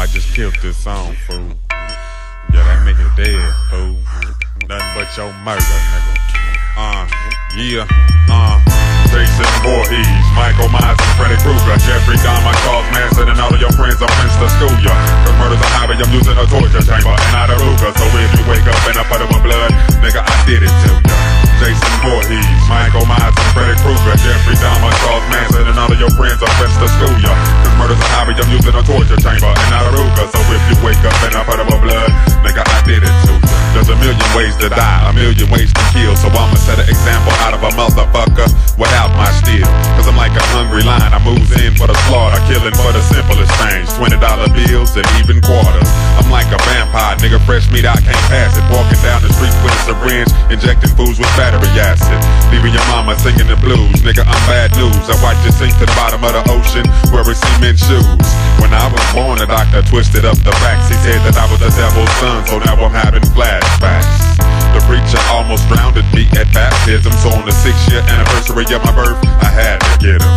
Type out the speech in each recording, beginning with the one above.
I just killed this song, fool. Yeah, that nigga dead, fool. Nothing but your murder, nigga. Jason Voorhees, Michael Myers and Freddy Krueger, Jeffrey Dahmer, Charles Manson, and all of your friends are friends to school ya. Cause murder's a hobby, I'm using a torture chamber and not a Ruger. So if you wake up in a puddle of blood, nigga, I did it to ya. Jason Voorhees, Michael Myers and Freddy Krueger, Jeffrey Dahmer, Charles Manson, and all of your friends are friends to school ya. Cause murder's a hobby, I'm using a torture chamber and not a Ruger. So if you wake up in a puddle of blood, nigga, I did it to ya. There's a million ways to die, a million ways to kill. So I'ma set an example out of a motherfucker without my steel. Cause I'm like a hungry lion, I moves in for the slaughter, killing for the simplest things, $20 bills and even quarters. I'm like a vampire, nigga, fresh meat, I can't pass it. Walking down the street with a syringe, injecting fools with battery acid. Leaving your mama singing the blues, nigga, I'm bad news. I watch you sink to the bottom of the ocean, wearing cement shoes. When I was born, the doctor twisted up the facts. He said that I was the devil's son, so now I'm having flashbacks. The preacher almost drowned me at baptism, so on the 6th year anniversary of my birth, I had to get him.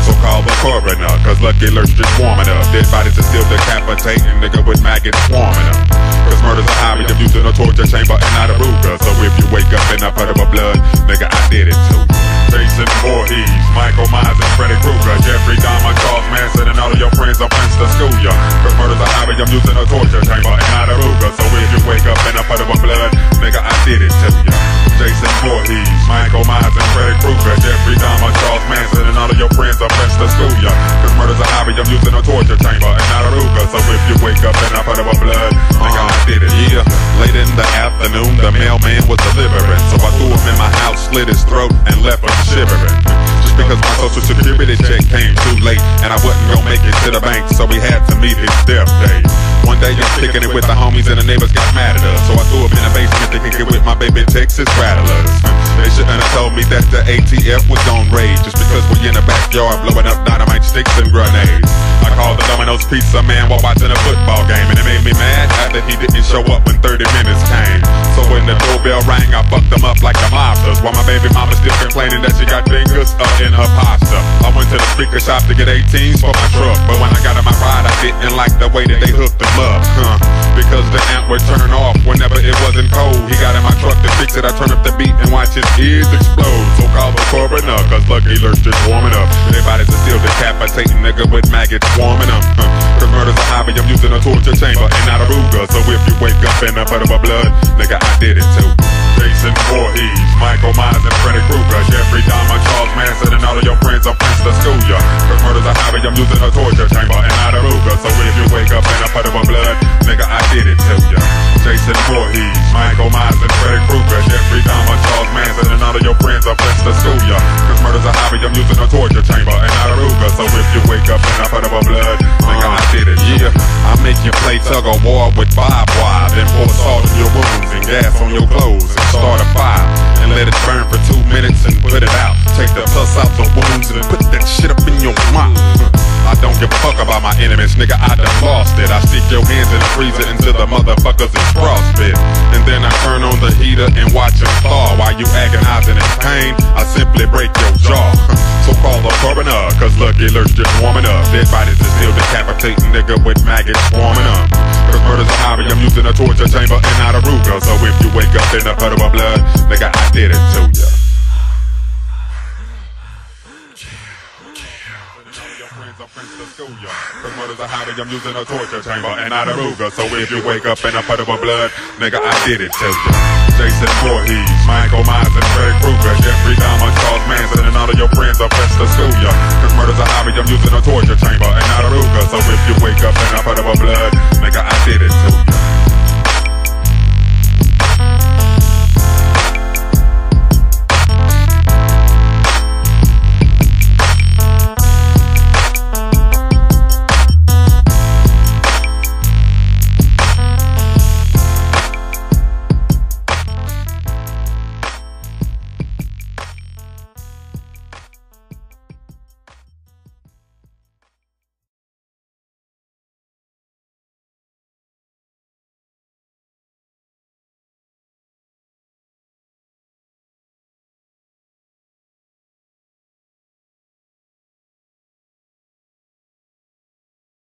So call the coroner, cause lucky lurch just warming up. Dead bodies are still decapitating, nigga, with maggots swarming up. Cause murder's a hobby, I'm using a torture chamber and not a Ruger. So if you wake up in a puddle of blood, nigga, I did it too. Jason Voorhees, Michael Myers and Freddy Krueger, Jeffrey Dahmer, Charles Manson, and all of your friends are friends to school ya. Cause murder's a hobby, I'm using a torture chamber and not a Ruger. So if you wake up in a puddle of blood, nigga, I did it to ya. Jason Voorhees, Michael Myers and Freddy Krueger, Jeffrey Dahmer, Charles Manson, and all of your friends are friends to school ya. Cause murder's a hobby, I'm using a torture chamber and not a Ruger. So if you wake up in a puddle of blood, nigga, I did it. Yeah, late in the afternoon, the mailman was delivering, so I threw him in my house, slit his throat, and left him shivering. Just because my social security check came too late, and I wasn't gonna make it to the bank, so we had to meet his death day. One day I'm kicking it with the homies and the neighbors got mad at us, so I threw him in the basement to kick it with my baby Texas rattlers. They shouldn't have told me that the ATF was on raid, just because we in the backyard blowing up dynamite sticks and grenades. I called the Domino's pizza man while watching a football game, and it made me mad after he didn't show up when 30 minutes came. So when the doorbell rang, I fucked him up like the mobsters, while my baby mama still complaining that she got fingers up in her pasta. I went to the speaker shop to get 18s for my truck, but when I got in my ride, I didn't like the way that they hooked them up, because the amp would turn off whenever it wasn't cold. He got in my truck to fix it, I turn up the beat and watch his ears explode. So call the coroner, cause lucky lurch just warming up. Everybody's still decapitating, nigga, with maggots swarming up. Cause murder's a hobby, I'm using a torture chamber and not a Ruger. So if you wake up in a puddle of blood, nigga, I did it too. Jason Voorhees, Michael Myers and Freddy Krueger, Jeffrey Dahmer, Charles Manson, and all of your friends are friends to school ya. Cause murder's a hobby, I'm using a torture chamber and not a Ruger. So if you wake up in a puddle of blood, nigga, I did it to ya. Jason Voorhees, Michael Myers and Freddy Krueger, Jeffrey Dahmer, Charles Manson, and all of your friends are friends to school ya. Cause murder's a hobby, I'm using a torture chamber and not a Ruger. So if you wake up in a puddle of blood, nigga, I did it. Yeah, I make you play tug of war with barbed wire, then pour salt in your wounds and gas on your clothes and start a fire and let it burn for 2 minutes and put it out. Take the pus out the wounds and put that shit up in your mouth. I don't give a fuck about my enemies, nigga, I done lost it. I stick your hands in the freezer until the motherfuckers is frostbit, and then I turn on the heater and watch them thaw. While you agonizing in pain, I simply break your jaw. So call the coroner, cause lucky lurch just warming up. Dead bodies is still decapitating, nigga, with maggots swarming up. Cause murder's a hobby, I'm using a torture chamber and not a Ruger. So if you wake up in a puddle of blood, nigga, I did it to ya. Cause murder's a hobby, I'm using a torture chamber and not a Ruger. So if you wake up in a puddle of blood, nigga, I did it to ya. Jason Voorhees, Michael Myers and Freddy Krueger, Jeffrey Dahmer, Charles Manson, and all of your friends are friends to school ya. Cause murder's a hobby, I'm using a torture chamber and